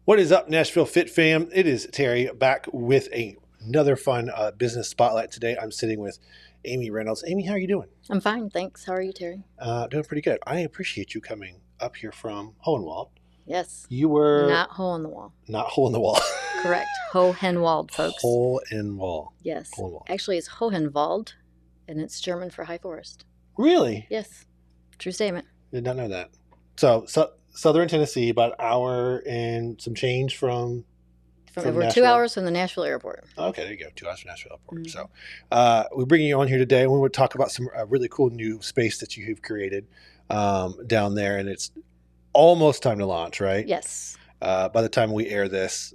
What is up, Nashville Fit Fam? It is Terry back with another fun business spotlight today. I'm sitting with Amy Reynolds. Amy, how are you doing? I'm fine, thanks. How are you, Terry? Doing pretty good. I appreciate you coming up here from Hohenwald. Yes. You were Not hole in the wall. not hole in the wall. Correct. Hohenwald, folks. Hole in wall. Yes. Hohenwald. Actually, it's Hohenwald, and it's German for high forest. Really? Yes. True statement. Did not know that. So Southern Tennessee, about an hour and some change from We're Nashville. 2 hours from the Nashville airport. Okay, there you go. 2 hours from Nashville Airport. Mm-hmm. So we're bringing you on here today, and we would talk about some really cool new space that you have created down there, and it's almost time to launch, right? Yes. By the time we air this,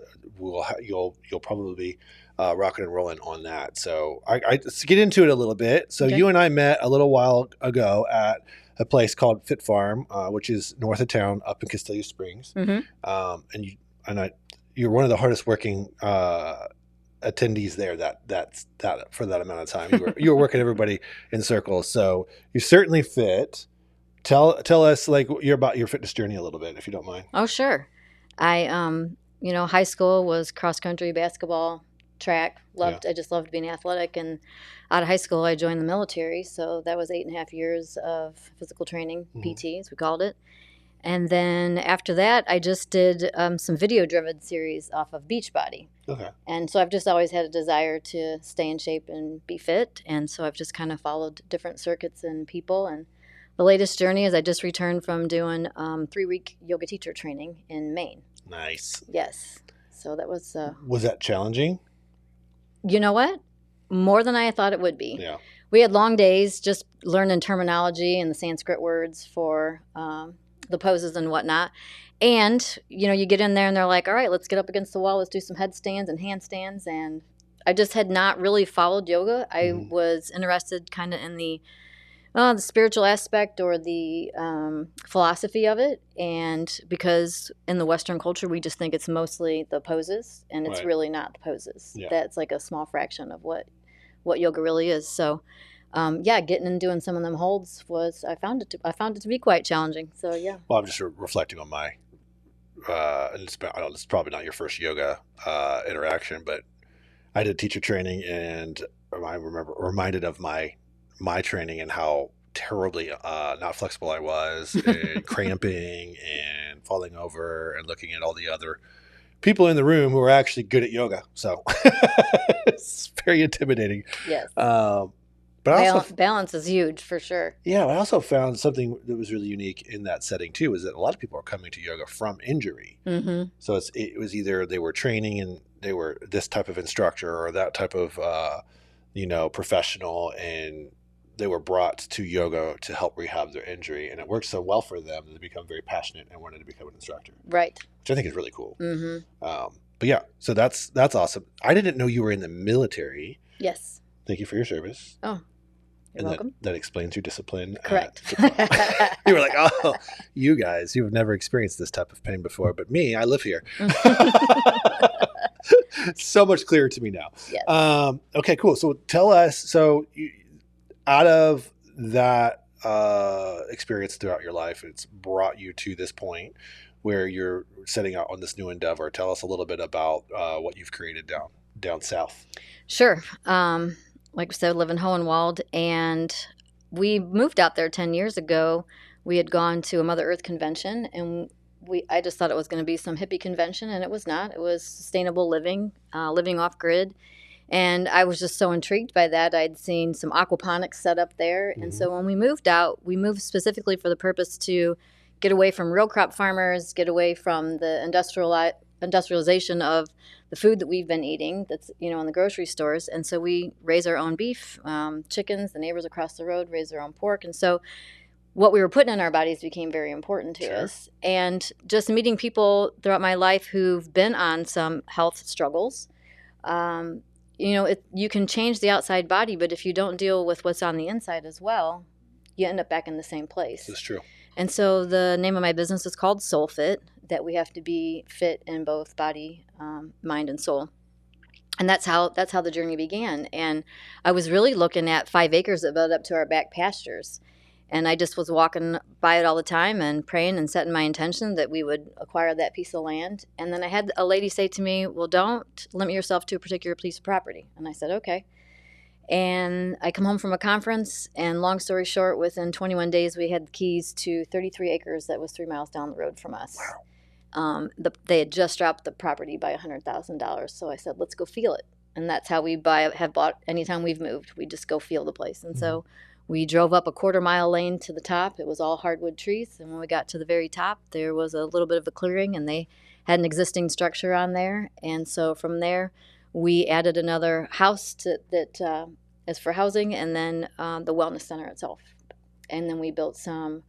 you'll probably be rocking and rolling on that. So let's get into it a little bit. So You and I met a little while ago at a place called Fit Farm, which is north of town up in Castilla Springs. Mm-hmm. You're one of the hardest working attendees there. That for that amount of time, you were working everybody in circles. So you're certainly fit. Tell us about your fitness journey a little bit, if you don't mind. Oh, sure. I high school was cross country, basketball, track. I just loved being athletic. And out of high school, I joined the military. So that was 8.5 years of physical training, PT, as we called it. And then after that, I just did some video-driven series off of Beachbody. Okay. And so I've just always had a desire to stay in shape and be fit. And so I've just kind of followed different circuits and people. And the latest journey is I just returned from doing 3-week yoga teacher training in Maine. Nice. Yes. So that was... Was that challenging? You know what? More than I thought it would be. Yeah. We had long days just learning terminology and the Sanskrit words for the poses and whatnot. And, you get in there and they're like, all right, let's get up against the wall. Let's do some headstands and handstands. And I just had not really followed yoga. I was interested kind of in the spiritual aspect or the philosophy of it. And because in the Western culture, we just think it's mostly the poses, and it's really not the poses. Yeah. That's like a small fraction of what yoga really is. So, getting and doing some of them holds I found it to be quite challenging. So, yeah. Well, I'm just reflecting on my, and it's probably not your first yoga interaction, but I did teacher training, and I remember reminded of my training and how terribly not flexible I was, and cramping and falling over and looking at all the other people in the room who were actually good at yoga. So it's very intimidating. Yes. But balance is huge for sure. Yeah. I also found something that was really unique in that setting too, is that a lot of people are coming to yoga from injury. Mm-hmm. So it was either they were training and they were this type of instructor or that type of, professional, and they were brought to yoga to help rehab their injury, and it worked so well for them that they become very passionate and wanted to become an instructor. Right. Which I think is really cool. Mm-hmm. But yeah, so that's awesome. I didn't know you were in the military. Yes. Thank you for your service. Oh, you're welcome. That explains your discipline. Correct. You were like, oh, you guys, you've never experienced this type of pain before, but me, I live here. So much clearer to me now. Yes. Okay, cool. So tell us, out of that experience throughout your life, it's brought you to this point where you're setting out on this new endeavor. Tell us a little bit about what you've created down south. Sure. Like I said, I live in Hohenwald, and we moved out there 10 years ago. We had gone to a Mother Earth convention, and I just thought it was going to be some hippie convention, and it was not. It was sustainable living, living off grid. And I was just so intrigued by that. I'd seen some aquaponics set up there. Mm-hmm. And so when we moved out, we moved specifically for the purpose to get away from real crop farmers, get away from the industrialization of the food that we've been eating that's, in the grocery stores. And so we raise our own beef, chickens. The neighbors across the road raise their own pork. And so what we were putting in our bodies became very important to us. And just meeting people throughout my life who've been on some health struggles, you can change the outside body, but if you don't deal with what's on the inside as well, you end up back in the same place. That's true. And so the name of my business is called Soulfit, that we have to be fit in both body, mind, and soul. And that's how the journey began. And I was really looking at 5 acres that led up to our back pastures. And I just was walking by it all the time and praying and setting my intention that we would acquire that piece of land. And then I had a lady say to me, well, don't limit yourself to a particular piece of property. And I said, okay. And I come home from a conference, and long story short, within 21 days, we had the keys to 33 acres that was 3 miles down the road from us. They had just dropped the property by $100,000. So I said, let's go feel it. And that's how we have bought anytime we've moved. We just go feel the place. And so we drove up a 1/4 mile lane to the top. It was all hardwood trees. And when we got to the very top, there was a little bit of a clearing, and they had an existing structure on there. And so from there, we added another house that is for housing, and then the wellness center itself. And then we built some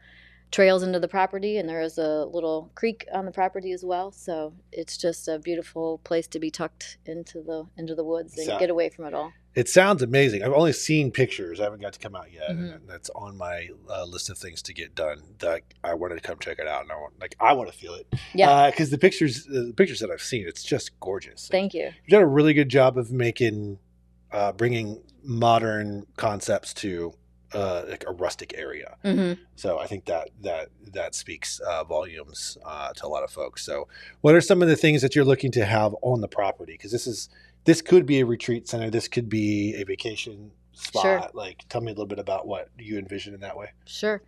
trails into the property, and there is a little creek on the property as well. So it's just a beautiful place to be tucked into the woods and get away from it all. It sounds amazing. I've only seen pictures. I haven't got to come out yet, and that's on my list of things to get done. That I wanted to come check it out, and I want to feel it. Yeah, because the pictures that I've seen, it's just gorgeous. Thank you. You've done a really good job of bringing modern concepts to like a rustic area. So I think that speaks volumes to a lot of folks. So what are some of the things that you're looking to have on the property? Because this could be a retreat center. This could be a vacation spot. Sure. Like, tell me a little bit about what you envision in that way. Sure.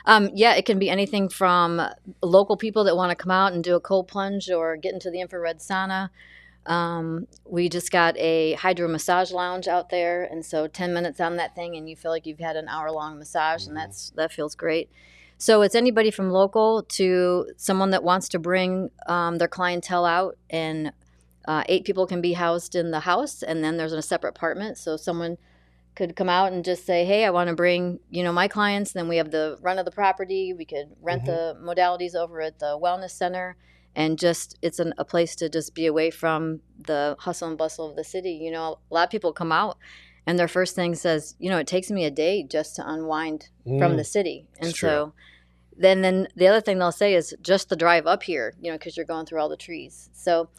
Yeah, it can be anything from local people that want to come out and do a cold plunge or get into the infrared sauna. We just got a hydro massage lounge out there, and so 10 minutes on that thing and you feel like you've had an hour-long massage, and that feels great. So it's anybody from local to someone that wants to bring their clientele out, and 8 people can be housed in the house, and then there's a separate apartment. So someone could come out and just say, hey, I want to bring, my clients. Then we have the run of the property. We could rent the modalities over at the wellness center. And just, it's a place to just be away from the hustle and bustle of the city. A lot of people come out and their first thing says, it takes me a day just to unwind from the city. And so then the other thing they'll say is just the drive up here, because you're going through all the trees. So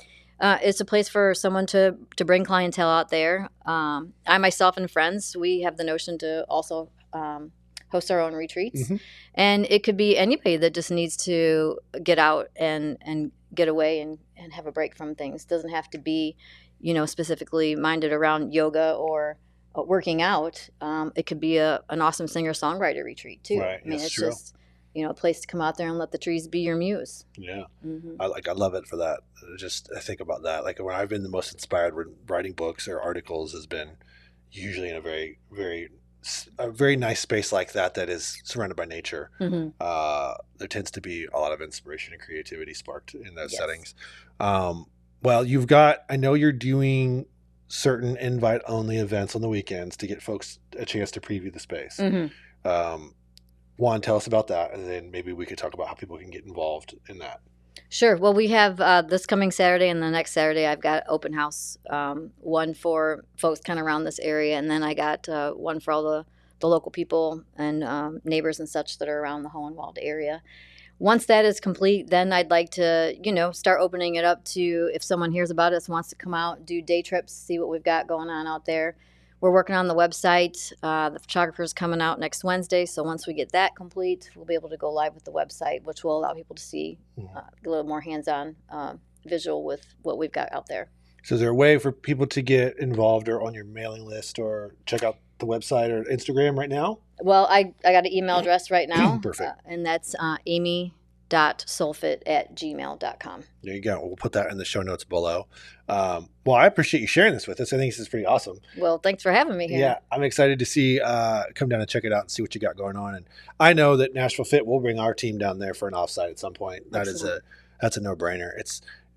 it's a place for someone to bring clientele out there. I myself and friends, we have the notion to also host our own retreats. And it could be anybody that just needs to get out and get away and have a break from things. It doesn't have to be, specifically minded around yoga or working out. It could be an awesome singer-songwriter retreat too. Right. I mean, it's true. Just, a place to come out there and let the trees be your muse. Yeah. I love it for that. I think about that. Like, when I've been the most inspired writing books or articles has been usually in a very, very nice space like that is surrounded by nature. There tends to be a lot of inspiration and creativity sparked in those settings. Well, I know you're doing certain invite-only events on the weekends to get folks a chance to preview the space. One, tell us about that, and then maybe we could talk about how people can get involved in that. Sure. Well, we have this coming Saturday and the next Saturday I've got open house, one for folks kind of around this area, and then I got one for all the local people and neighbors and such that are around the Hohenwald area. Once that is complete, then I'd like to, start opening it up to, if someone hears about us, wants to come out, do day trips, see what we've got going on out there. We're working on the website. The photographer's coming out next Wednesday, so once we get that complete, we'll be able to go live with the website, which will allow people to see a little more hands-on visual with what we've got out there. So is there a way for people to get involved or on your mailing list or check out the website or Instagram right now? Well, I got an email address right now. Perfect. And that's amy.soulfit@gmail.com. There you go. We'll put that in the show notes below. Well, I appreciate you sharing this with us. I think this is pretty awesome. Well, thanks for having me here. Yeah, I'm excited to see, come down and check it out and see what you got going on. And I know that Nashville Fit will bring our team down there for an offsite at some point. That's a no-brainer.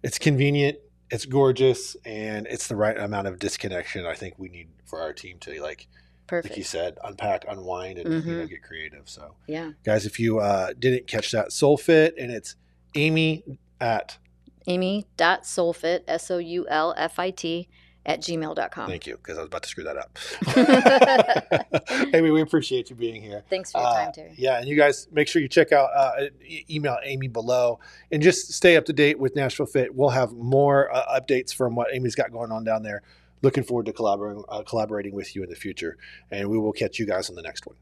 It's convenient, it's gorgeous, and it's the right amount of disconnection I think we need for our team to Perfect. Like you said, unpack, unwind, and get creative. So, guys, if you didn't catch that, Soulfit, and it's amy.soulfit, SOULFIT, @gmail.com. Thank you, because I was about to screw that up. Amy, we appreciate you being here. Thanks for your time, Terry. Yeah, and you guys make sure you check out, email Amy below, and just stay up to date with Nashville Fit. We'll have more updates from what Amy's got going on down there. Looking forward to collaborating with you in the future, and we will catch you guys on the next one.